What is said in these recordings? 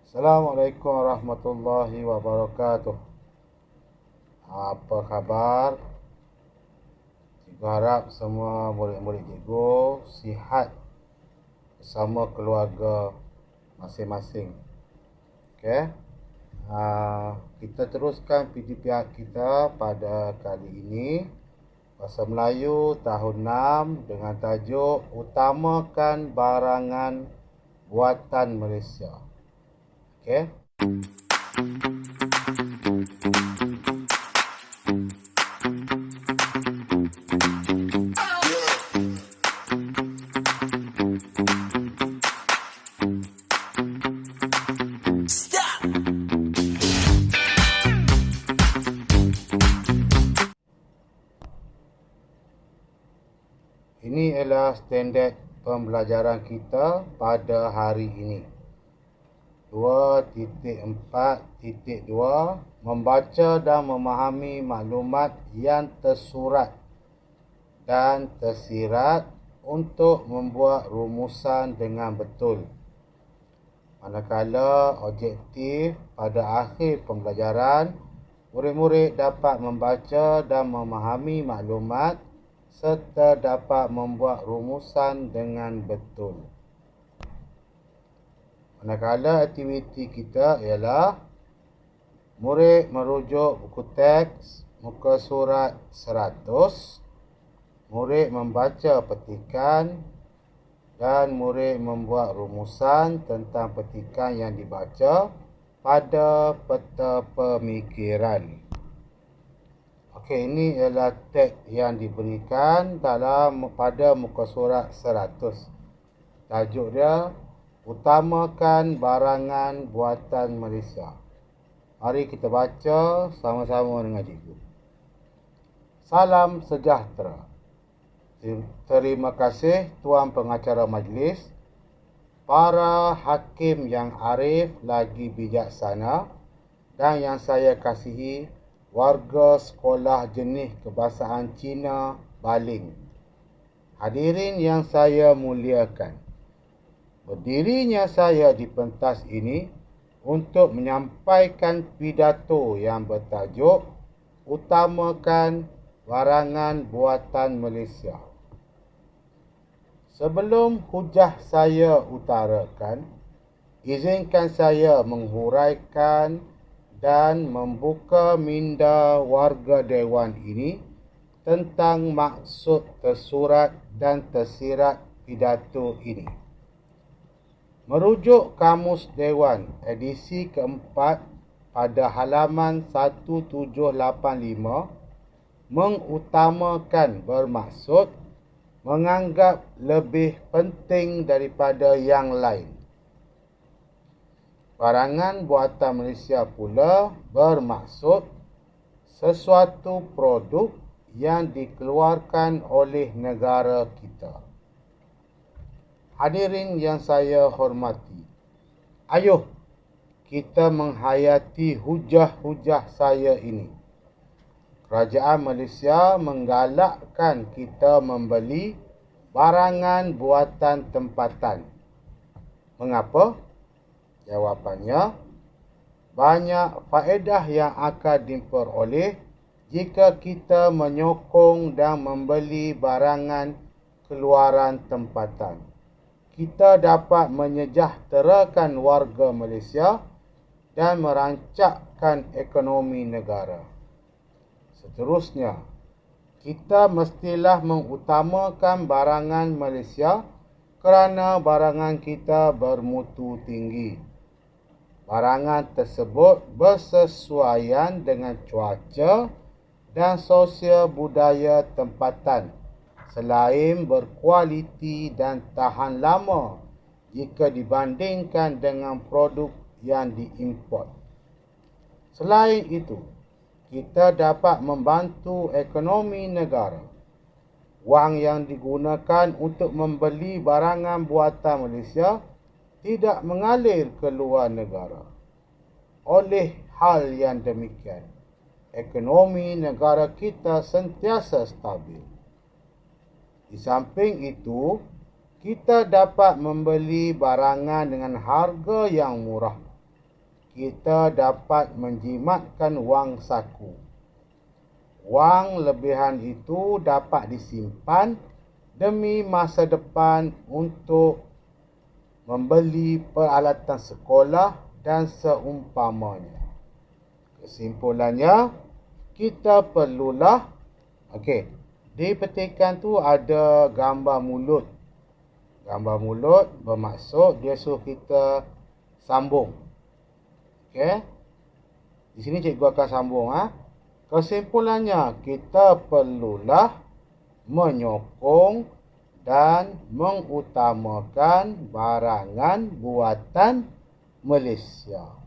Assalamualaikum warahmatullahi wabarakatuh. Apa khabar? Cikgu harap semua murid-murid cikgu sihat bersama keluarga masing-masing. Okey. Kita teruskan PDPR kita pada kali ini, Bahasa Melayu tahun 6 dengan tajuk Utamakan Barangan Buatan Malaysia. Okey. Ini adalah standard pembelajaran kita pada hari ini. 2.4.2 Membaca dan memahami maklumat yang tersurat dan tersirat untuk membuat rumusan dengan betul. Manakala objektif pada akhir pembelajaran, murid-murid dapat membaca dan memahami maklumat serta dapat membuat rumusan dengan betul. Manakala aktiviti kita ialah murid merujuk buku teks muka surat 100, murid membaca petikan dan murid membuat rumusan tentang petikan yang dibaca pada peta pemikiran. Okey, ini ialah teks yang diberikan pada muka surat 100. Tajuk dia Utamakan Barangan Buatan Malaysia. Mari kita baca sama-sama dengan cikgu. Salam sejahtera. Terima kasih Tuan Pengacara Majlis, para hakim yang arif lagi bijaksana dan yang saya kasihi, warga sekolah jenis kebahasaan Cina Baling. Hadirin yang saya muliakan, berdirinya saya di pentas ini untuk menyampaikan pidato yang bertajuk Utamakan Barangan Buatan Malaysia. Sebelum hujah saya utarakan, izinkan saya menghuraikan dan membuka minda warga Dewan ini tentang maksud tersurat dan tersirat pidato ini. Merujuk Kamus Dewan edisi keempat pada halaman 1785, mengutamakan bermaksud menganggap lebih penting daripada yang lain. Barangan buatan Malaysia pula bermaksud sesuatu produk yang dikeluarkan oleh negara kita. Hadirin yang saya hormati, ayuh kita menghayati hujah-hujah saya ini. Kerajaan Malaysia menggalakkan kita membeli barangan buatan tempatan. Mengapa? Jawapannya, banyak faedah yang akan diperoleh jika kita menyokong dan membeli barangan keluaran tempatan. Kita dapat menyejahterakan warga Malaysia dan merancakkan ekonomi negara. Seterusnya, kita mestilah mengutamakan barangan Malaysia kerana barangan kita bermutu tinggi. Barangan tersebut bersesuaian dengan cuaca dan sosial budaya tempatan, selain berkualiti dan tahan lama jika dibandingkan dengan produk yang diimport. Selain itu, kita dapat membantu ekonomi negara. Wang yang digunakan untuk membeli barangan buatan Malaysia tidak mengalir ke luar negara. Oleh hal yang demikian, ekonomi negara kita sentiasa stabil. Di samping itu, kita dapat membeli barangan dengan harga yang murah kita dapat menjimatkan wang saku. Wang lebihan itu dapat disimpan demi masa depan untuk membeli peralatan sekolah dan seumpamanya. Kesimpulannya, kita perlulah, di petikan tu ada gambar mulut. Gambar mulut bermaksud dia suruh kita sambung. Di sini cikgu akan sambung. Kesimpulannya, kita perlulah menyokong dan mengutamakan barangan buatan Malaysia.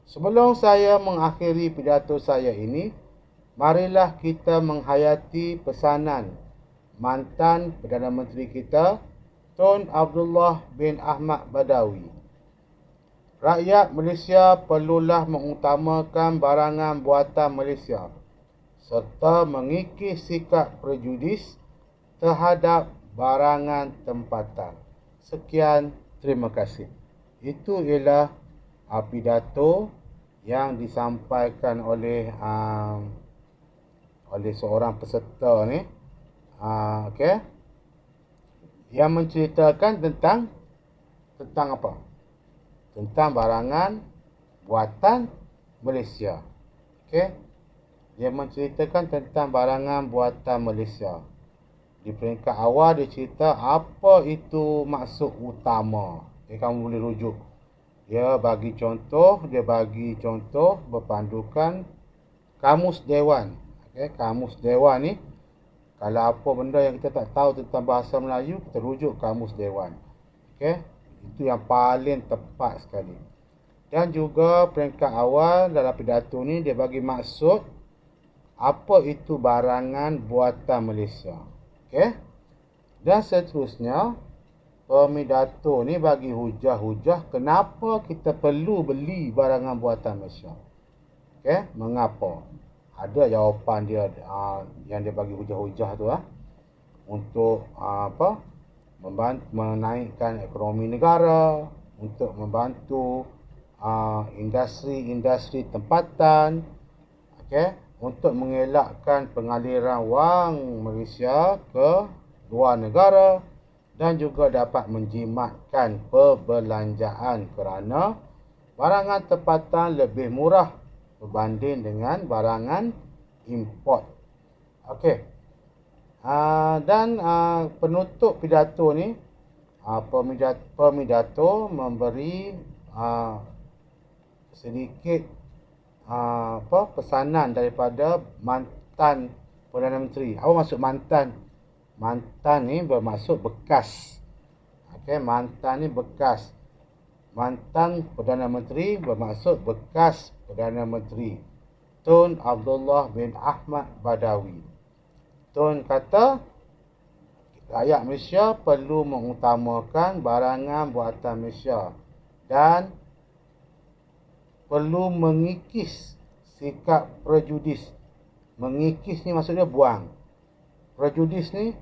Sebelum saya mengakhiri pidato saya ini, marilah kita menghayati pesanan mantan Perdana Menteri kita, Tun Abdullah bin Ahmad Badawi. Rakyat Malaysia perlulah mengutamakan barangan buatan Malaysia serta mengikis sikap prejudis terhadap barangan tempatan. Sekian, terima kasih. Itu ialah pidato yang disampaikan oleh seorang peserta ni, yang menceritakan tentang apa? Tentang barangan buatan Malaysia. Dia menceritakan tentang barangan buatan Malaysia. Di peringkat awal dia cerita apa itu maksud utama. Kamu boleh rujuk. Dia bagi contoh berpandukan Kamus Dewan. Kamus Dewan ni, kalau apa benda yang kita tak tahu tentang bahasa Melayu, kita rujuk Kamus Dewan. Itu yang paling tepat sekali. Dan juga peringkat awal dalam pidato ni dia bagi maksud apa itu barangan buatan Malaysia. Dan seterusnya, pemidato ni bagi hujah-hujah kenapa kita perlu beli barangan buatan Malaysia. Mengapa? Ada jawapan dia yang dia bagi hujah-hujah tu untuk menaikkan ekonomi negara, untuk membantu industri-industri tempatan, untuk mengelakkan pengaliran wang Malaysia ke luar negara dan juga dapat menjimatkan perbelanjaan kerana barangan tempatan lebih murah berbanding dengan barangan import. Dan penutup pidato ni, pemidato memberi sedikit pesanan daripada mantan Perdana Menteri. Apa maksud mantan? Mantan ni bermaksud bekas. Mantan ni bekas. Mantan Perdana Menteri bermaksud bekas Perdana Menteri. Tun Abdullah bin Ahmad Badawi. Tun kata, rakyat Malaysia perlu mengutamakan barangan buatan Malaysia dan perlu mengikis sikap prejudis. Mengikis ni maksudnya buang. Prejudis ni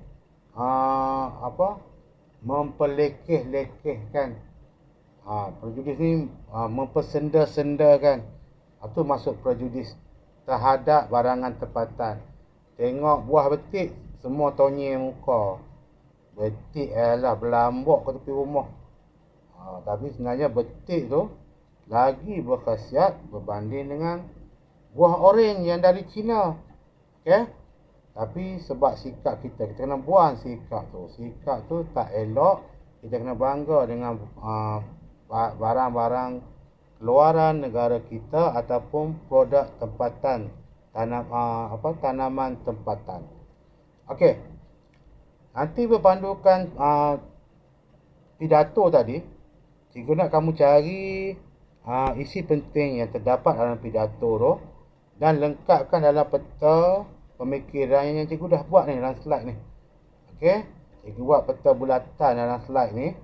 memperlekeh-lekehkan. Prejudis ni mempersenda-sendakan. Itu maksud prejudis terhadap barangan tempatan. Tengok buah betik, semua tonye muka. Betik berlambak ke tepi rumah. Tapi sebenarnya betik tu lagi berkhasiat berbanding dengan buah oren yang dari China. Tapi sebab sikap kita kena buang sikap tu. Sikap tu tak elok. Kita kena bangga dengan barang-barang keluaran negara kita ataupun produk tempatan, tanaman tempatan. Nanti berpandukan pidato tadi, cikgu nak kamu cari isi penting yang terdapat dalam pidato tu dan lengkapkan dalam peta pemikiran yang cikgu dah buat ni dalam slide ni. Cikgu buat peta bulatan dalam slide ni.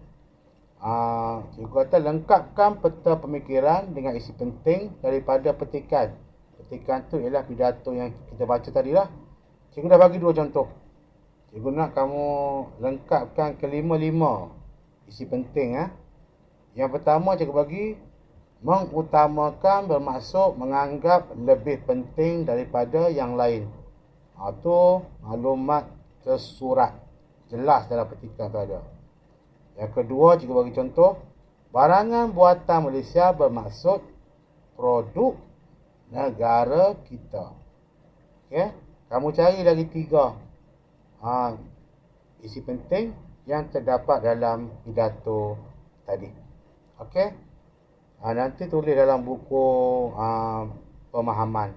Cikgu kata lengkapkan peta pemikiran dengan isi penting daripada petikan. Petikan tu ialah pidato yang kita baca tadi lah. Cikgu dah bagi 2 contoh. Cikgu nak kamu lengkapkan kelima-lima isi penting. Yang pertama cikgu bagi Mengutamakan bermaksud menganggap lebih penting daripada yang lain. Itu maklumat tersurat. Jelas dalam petikan tu ada. Yang kedua, cikgu bagi contoh. Barangan buatan Malaysia bermaksud produk negara kita. Okay? Kamu cari lagi 3 isi penting yang terdapat dalam pidato tadi. Okey? Nanti tulis dalam buku pemahaman.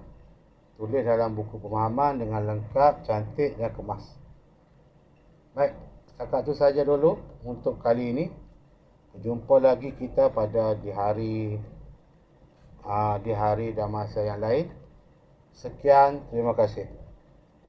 Tulis dalam buku pemahaman dengan lengkap, cantik dan kemas. Baik, setakat itu saja dulu untuk kali ini. Jumpa lagi kita pada di hari dan masa yang lain. Sekian, terima kasih.